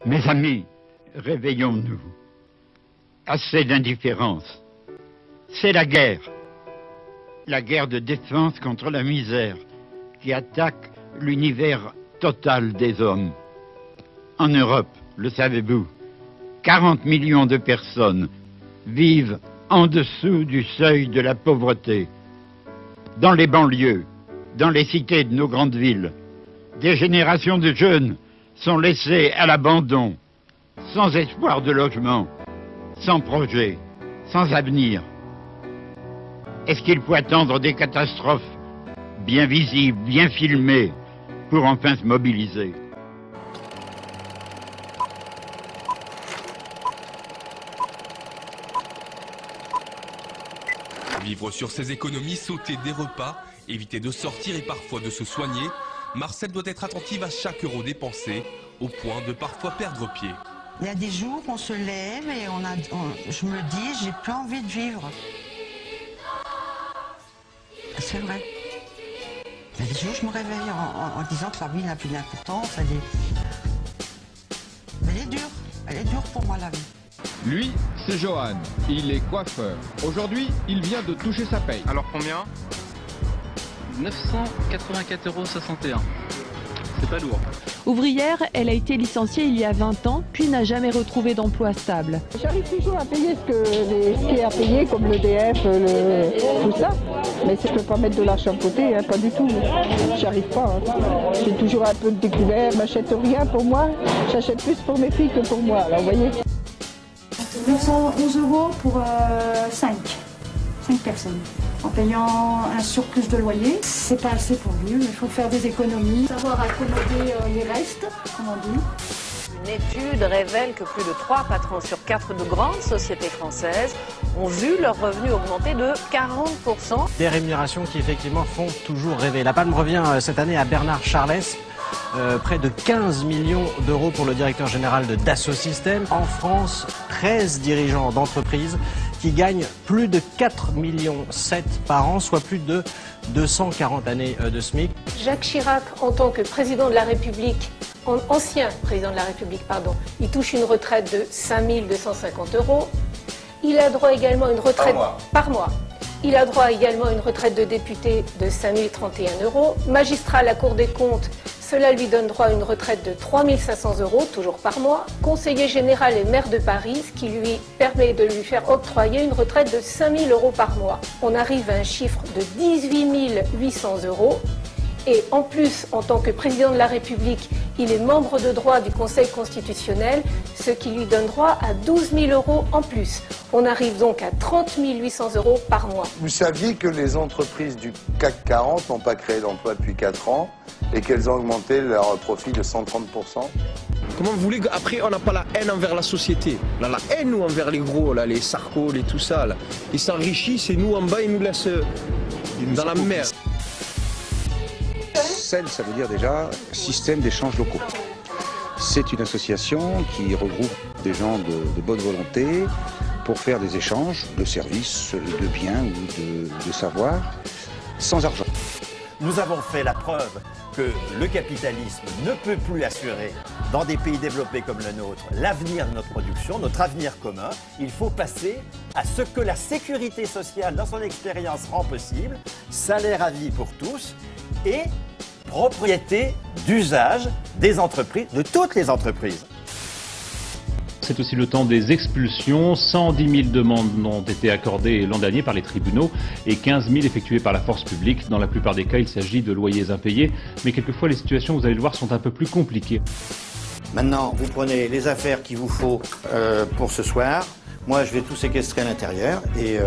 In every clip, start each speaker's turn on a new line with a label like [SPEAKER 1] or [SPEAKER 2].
[SPEAKER 1] Mes amis, réveillons-nous. Assez d'indifférence. C'est la guerre. La guerre de défense contre la misère qui attaque l'univers total des hommes. En Europe, le savez-vous, 40 millions de personnes vivent en dessous du seuil de la pauvreté. Dans les banlieues, dans les cités de nos grandes villes, des générations de jeunes sont laissés à l'abandon, sans espoir de logement, sans projet, sans avenir. Est-ce qu'il faut attendre des catastrophes bien visibles, bien filmées, pour enfin se mobiliser?
[SPEAKER 2] Vivre sur ses économies, sauter des repas, éviter de sortir et parfois de se soigner, Marcel doit être attentive à chaque euro dépensé, au point de parfois perdre pied.
[SPEAKER 3] Il y a des jours où on se lève et je me dis, j'ai plus envie de vivre. C'est vrai. Il y a des jours où je me réveille en disant que la vie n'a plus d'importance. Elle est dure pour moi la vie.
[SPEAKER 4] Lui, c'est Johan, il est coiffeur. Aujourd'hui, il vient de toucher sa paye.
[SPEAKER 5] Alors combien?
[SPEAKER 6] 984,61 €. C'est pas lourd.
[SPEAKER 7] Ouvrière, elle a été licenciée il y a 20 ans, puis n'a jamais retrouvé d'emploi stable.
[SPEAKER 8] J'arrive toujours à payer ce qui est à payer, comme l'EDF, tout ça. Mais je ne peux pas mettre de l'argent de côté, hein, pas du tout. J'arrive pas. Hein. J'ai toujours un peu de découvert, je n'achète rien pour moi. J'achète plus pour mes filles que pour moi, alors vous voyez.
[SPEAKER 9] 911 € pour 5 personnes. En payant un surplus de loyer, c'est pas assez pour vivre, il faut faire des économies, savoir accommoder les restes, comme on dit.
[SPEAKER 10] Une étude révèle que plus de 3 patrons sur 4 de grandes sociétés françaises ont vu leurs revenus augmenter de 40%.
[SPEAKER 11] Des rémunérations qui effectivement font toujours rêver. La palme revient cette année à Bernard Charlès. Près de 15 millions d'euros pour le directeur général de Dassault Systèmes. En France, 13 dirigeants d'entreprises qui gagnent plus de 4,7 millions par an, soit plus de 240 années de SMIC.
[SPEAKER 12] Jacques Chirac, en tant que président de la République, ancien président de la République, pardon, il touche une retraite de 5 250 €. Il a droit également à une retraite par mois. Il a droit également à une retraite de député de 5 031 €. Magistrat à la Cour des comptes, cela lui donne droit à une retraite de 3 500 €, toujours par mois. Conseiller général et maire de Paris, ce qui lui permet de lui faire octroyer une retraite de 5 000 € par mois. On arrive à un chiffre de 18 800 €. Et en plus, en tant que président de la République, il est membre de droit du Conseil constitutionnel, ce qui lui donne droit à 12 000 € en plus. On arrive donc à 30 800 € par mois.
[SPEAKER 13] Vous saviez que les entreprises du CAC 40 n'ont pas créé d'emploi depuis 4 ans et qu'elles ont augmenté leur profit de 130%?
[SPEAKER 5] Comment vous voulez qu'après on n'a pas la haine envers la société? On a la haine nous envers les gros, là, les Sarko, les tout ça. Là. Ils s'enrichissent et nous en bas ils nous laissent dans la merde.
[SPEAKER 14] SEL, ça veut dire déjà système d'échange locaux. C'est une association qui regroupe des gens de bonne volonté pour faire des échanges de services, de biens ou de savoir, sans argent.
[SPEAKER 15] Nous avons fait la preuve que le capitalisme ne peut plus assurer, dans des pays développés comme le nôtre, l'avenir de notre production, notre avenir commun. Il faut passer à ce que la sécurité sociale, dans son expérience, rend possible, salaire à vie pour tous et propriété d'usage des entreprises, de toutes les entreprises.
[SPEAKER 16] C'est aussi le temps des expulsions. 110 000 demandes ont été accordées l'an dernier par les tribunaux et 15 000 effectuées par la force publique. Dans la plupart des cas, il s'agit de loyers impayés. Mais quelquefois, les situations, vous allez le voir, sont un peu plus compliquées.
[SPEAKER 15] Maintenant, vous prenez les affaires qu'il vous faut pour ce soir. Moi, je vais tout séquestrer à l'intérieur et...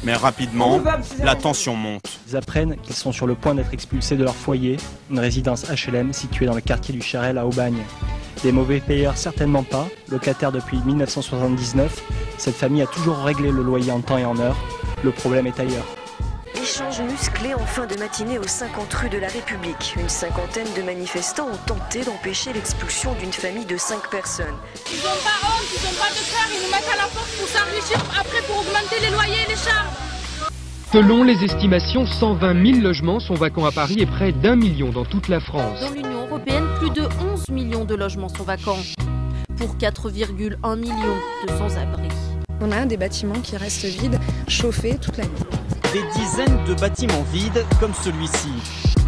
[SPEAKER 2] Mais rapidement, la tension monte.
[SPEAKER 6] Ils apprennent qu'ils sont sur le point d'être expulsés de leur foyer, une résidence HLM située dans le quartier du Charel à Aubagne. Des mauvais payeurs certainement pas, locataire depuis 1979, cette famille a toujours réglé le loyer en temps et en heure. Le problème est ailleurs.
[SPEAKER 17] Échange musclé en fin de matinée aux 50 rues de la République. Une cinquantaine de manifestants ont tenté d'empêcher l'expulsion d'une famille de 5 personnes.
[SPEAKER 18] Ils n'ont pas honte, ils n'ont pas de cœur, ils nous mettent à la porte pour s'enrichir, après pour augmenter les loyers et les charges. Selon les estimations, 120 000 logements sont vacants à Paris et près d'1 million dans toute la France.
[SPEAKER 19] Dans l'Union européenne, plus de 11 millions de logements sont vacants, pour 4,1 millions de sans-abri.
[SPEAKER 20] On a des bâtiments qui restent vides, chauffés toute la nuit.
[SPEAKER 21] Des dizaines de bâtiments vides comme celui-ci.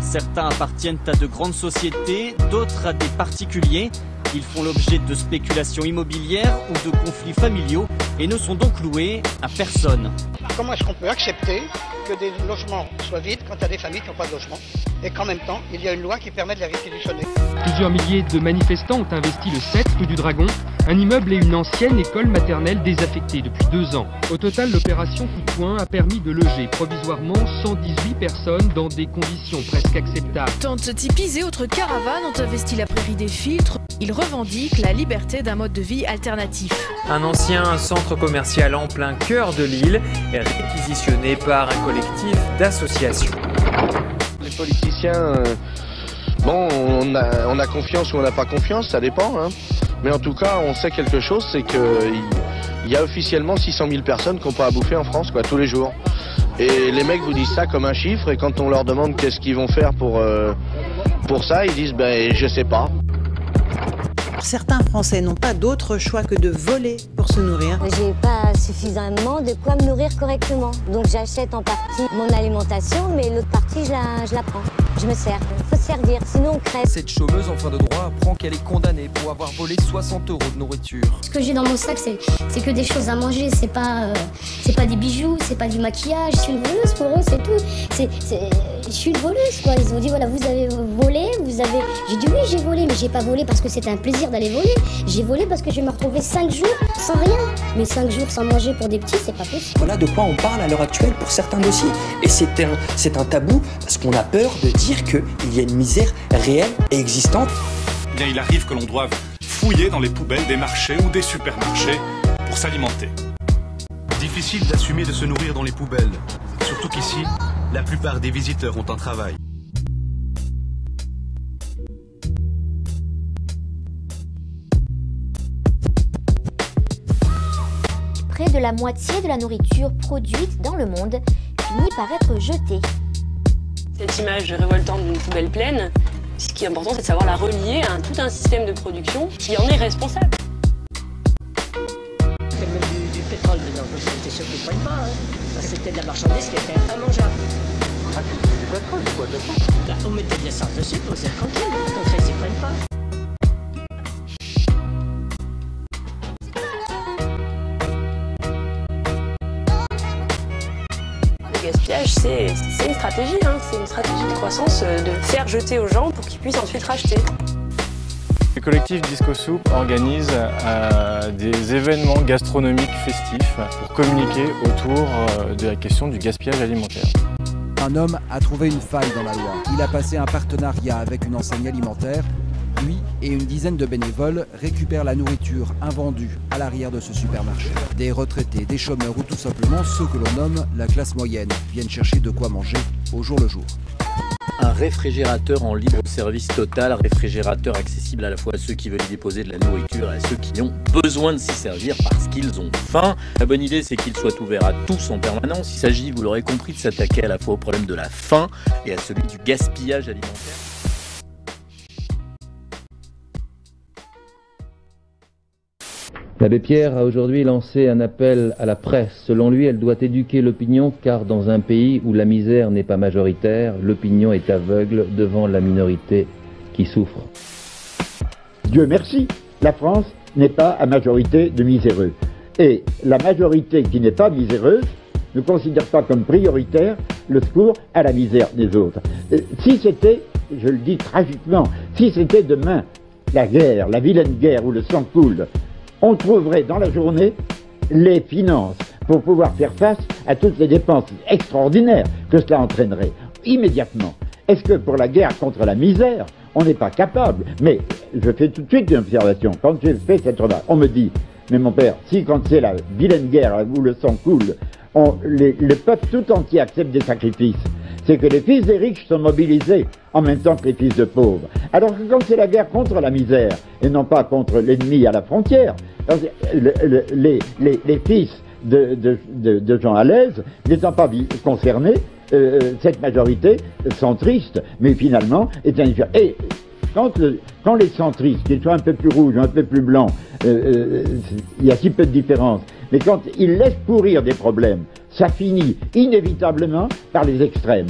[SPEAKER 21] Certains appartiennent à de grandes sociétés, d'autres à des particuliers. Ils font l'objet de spéculations immobilières ou de conflits familiaux et ne sont donc loués à personne.
[SPEAKER 22] Comment est-ce qu'on peut accepter que des logements soient vides quand il y a des familles qui n'ont pas de logement et qu'en même temps, il y a une loi qui permet de les réquisitionner?
[SPEAKER 18] Plusieurs milliers de manifestants ont investi le 7 rue du Dragon, un immeuble et une ancienne école maternelle désaffectée depuis 2 ans. Au total, l'opération coup de poing a permis de loger provisoirement 118 personnes dans des conditions presque acceptables.
[SPEAKER 23] Tente Tipis et autres caravanes ont investi la prairie des Filtres. Ils revendiquent la liberté d'un mode de vie alternatif.
[SPEAKER 24] Un ancien centre commercial en plein cœur de l'île est réquisitionné par un collectif d'associations.
[SPEAKER 5] Les politiciens, bon, on a confiance ou on n'a pas confiance, ça dépend. Hein. Mais en tout cas, on sait quelque chose, c'est qu'il y a officiellement 600 000 personnes qui n'ont pas à bouffer en France, quoi, tous les jours. Et les mecs vous disent ça comme un chiffre, et quand on leur demande qu'est-ce qu'ils vont faire pour ça, ils disent ben je sais pas.
[SPEAKER 3] Certains Français n'ont pas d'autre choix que de voler pour se nourrir.
[SPEAKER 25] J'ai pas suffisamment de quoi me nourrir correctement. Donc j'achète en partie mon alimentation, mais l'autre partie, je la prends. Je me sers. Il faut se servir, sinon on crève.
[SPEAKER 24] Cette chômeuse en fin de droit apprend qu'elle est condamnée pour avoir volé 60 € de nourriture.
[SPEAKER 26] Ce que j'ai dans mon sac, c'est que des choses à manger. C'est pas des bijoux, c'est pas du maquillage. Je suis une voleuse pour eux, c'est tout. Je suis une voleuse, quoi. Ils ont dit, voilà, vous avez volé, J'ai dit oui, j'ai volé, mais j'ai pas volé parce que c'était un plaisir d'aller voler. J'ai volé parce que je vais me retrouver 5 jours sans rien. Mais 5 jours sans manger pour des petits, c'est pas possible.
[SPEAKER 27] Voilà de quoi on parle à l'heure actuelle pour certains dossiers. Et c'est un tabou parce qu'on a peur de dire qu'il y a une misère réelle et existante.
[SPEAKER 28] Eh bien, il arrive que l'on doive fouiller dans les poubelles des marchés ou des supermarchés pour s'alimenter.
[SPEAKER 29] Difficile d'assumer de se nourrir dans les poubelles. Surtout qu'ici, la plupart des visiteurs ont un travail.
[SPEAKER 30] Près de la moitié de la nourriture produite dans le monde finit par être jetée.
[SPEAKER 31] Cette image révoltante d'une poubelle pleine, ce qui est important, c'est de savoir la relier à tout un système de production qui en est responsable.
[SPEAKER 32] C'était même du pétrole dedans, c'était ceux qui ne prennent pas. C'était de la marchandise qui était immangeable.
[SPEAKER 13] Ah, du pétrole, c'est quoi, de
[SPEAKER 32] on mettait de l'essence dessus pour être tranquille, comme ça ils ne prennent pas.
[SPEAKER 31] Le gaspillage, c'est une stratégie, c'est une stratégie de croissance, de faire jeter aux gens pour qu'ils puissent ensuite racheter.
[SPEAKER 33] Le collectif Disco Soup organise des événements gastronomiques festifs pour communiquer autour de la question du gaspillage alimentaire.
[SPEAKER 34] Un homme a trouvé une faille dans la loi. Il a passé un partenariat avec une enseigne alimentaire. Lui et une dizaine de bénévoles récupèrent la nourriture invendue à l'arrière de ce supermarché. Des retraités, des chômeurs ou tout simplement ceux que l'on nomme la classe moyenne viennent chercher de quoi manger au jour le jour.
[SPEAKER 35] Un réfrigérateur en libre service total, réfrigérateur accessible à la fois à ceux qui veulent y déposer de la nourriture et à ceux qui ont besoin de s'y servir parce qu'ils ont faim. La bonne idée, c'est qu'il soit ouvert à tous en permanence. Il s'agit, vous l'aurez compris, de s'attaquer à la fois au problème de la faim et à celui du gaspillage alimentaire.
[SPEAKER 36] L'abbé Pierre a aujourd'hui lancé un appel à la presse. Selon lui, elle doit éduquer l'opinion car dans un pays où la misère n'est pas majoritaire, l'opinion est aveugle devant la minorité qui souffre.
[SPEAKER 1] Dieu merci, la France n'est pas à majorité de miséreux. Et la majorité qui n'est pas miséreuse ne considère pas comme prioritaire le secours à la misère des autres. Si c'était, je le dis tragiquement, si c'était demain la guerre, la vilaine guerre où le sang coule, on trouverait dans la journée les finances pour pouvoir faire face à toutes les dépenses extraordinaires que cela entraînerait immédiatement. Est-ce que pour la guerre contre la misère, on n'est pas capable? Mais je fais tout de suite une observation. Quand j'ai fait cette remarque, on me dit, mais mon père, si quand c'est la vilaine guerre où le sang coule, le peuple tout entier accepte des sacrifices, c'est que les fils des riches sont mobilisés en même temps que les fils de pauvres. Alors que quand c'est la guerre contre la misère, et non pas contre l'ennemi à la frontière, les fils de gens à l'aise, n'étant pas concernés, cette majorité centriste, mais finalement est indifférente. Et quand les centristes, qu'ils soient un peu plus rouges, un peu plus blancs, il y a si peu de différence, mais quand ils laissent pourrir des problèmes, ça finit inévitablement par les extrêmes.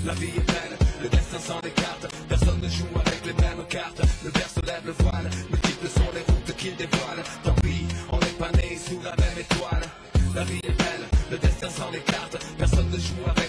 [SPEAKER 2] La vie est belle, le destin s'en écarte, personne ne joue avec les mêmes cartes. Le verre se lève le voile, multiples sont les routes qu'il dévoile. Tant pis, on n'est pas né sous la même étoile. La vie est belle, le destin s'en écarte, personne ne joue avec